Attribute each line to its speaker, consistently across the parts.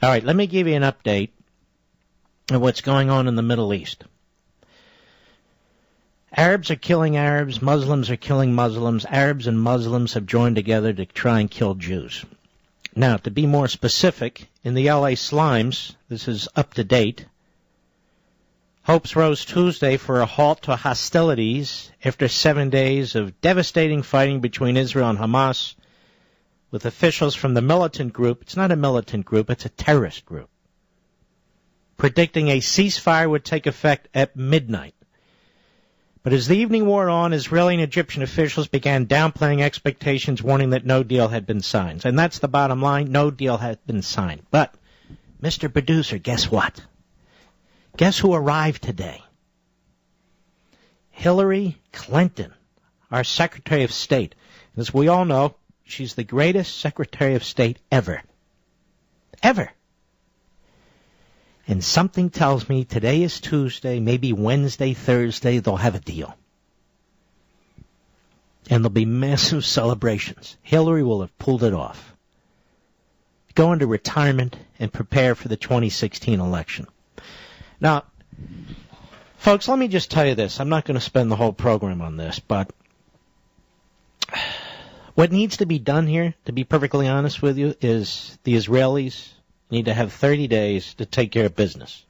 Speaker 1: All right, let me give you an update of what's going on in the Middle East. Arabs are killing Arabs, Muslims are killing Muslims, Arabs and Muslims have joined together to try and kill Jews. Now, to be more specific, in the LA Slimes, this is up to date, hopes rose Tuesday for a halt to hostilities after 7 days of devastating fighting between Israel and Hamas, with officials from the militant group, it's not a militant group, it's a terrorist group, predicting a ceasefire would take effect at midnight. But as the evening wore on, Israeli and Egyptian officials began downplaying expectations, warning that no deal had been signed. And that's the bottom line, no deal had been signed. But, Mr. Producer, guess what? Guess who arrived today? Hillary Clinton, our Secretary of State. As we all know, she's the greatest Secretary of State ever. Ever. And something tells me today is Tuesday, maybe Wednesday, Thursday, they'll have a deal. And there'll be massive celebrations. Hillary will have pulled it off. Go into retirement and prepare for the 2016 election. Now, folks, let me just tell you this. I'm not going to spend the whole program on this, but what needs to be done here, to be perfectly honest with you, is the Israelis need to have 30 days to take care of business,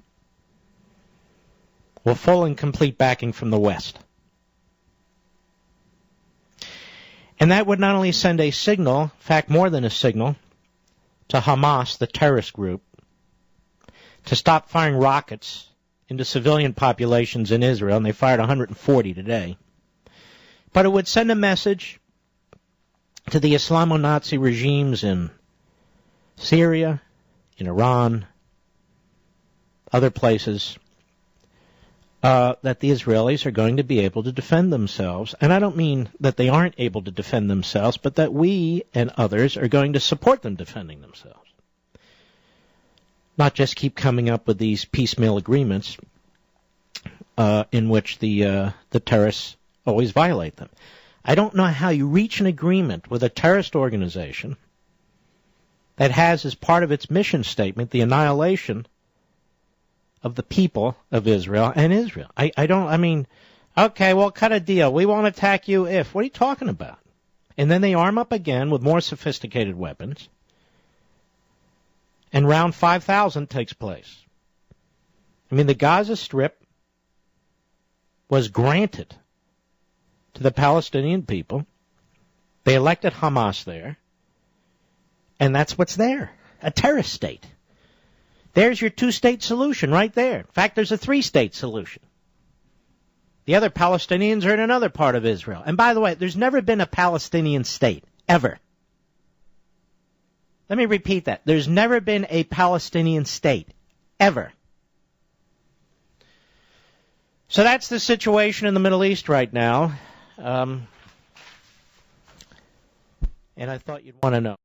Speaker 1: with full and complete backing from the West. And that would not only send a signal, in fact more than a signal, to Hamas, the terrorist group, to stop firing rockets into civilian populations in Israel, and they fired 140 today, but it would send a message to the Islamo-Nazi regimes in Syria, in Iran, other places, that the Israelis are going to be able to defend themselves. And I don't mean that they aren't able to defend themselves, but that we and others are going to support them defending themselves. Not just keep coming up with these piecemeal agreements in which the terrorists always violate them. I don't know how you reach an agreement with a terrorist organization that has as part of its mission statement the annihilation of the people of Israel and Israel. Okay, well, cut a deal. We won't attack you if. What are you talking about? And then they arm up again with more sophisticated weapons, and round 5,000 takes place. I mean, the Gaza Strip was granted to the Palestinian people. They elected Hamas there. And that's what's there, a terrorist state. There's your two-state solution right there. In fact, there's a three-state solution. The other Palestinians are in another part of Israel. And by the way, there's never been a Palestinian state, ever. Let me repeat that. There's never been a Palestinian state, ever. So that's the situation in the Middle East right now. And I thought you'd want to know.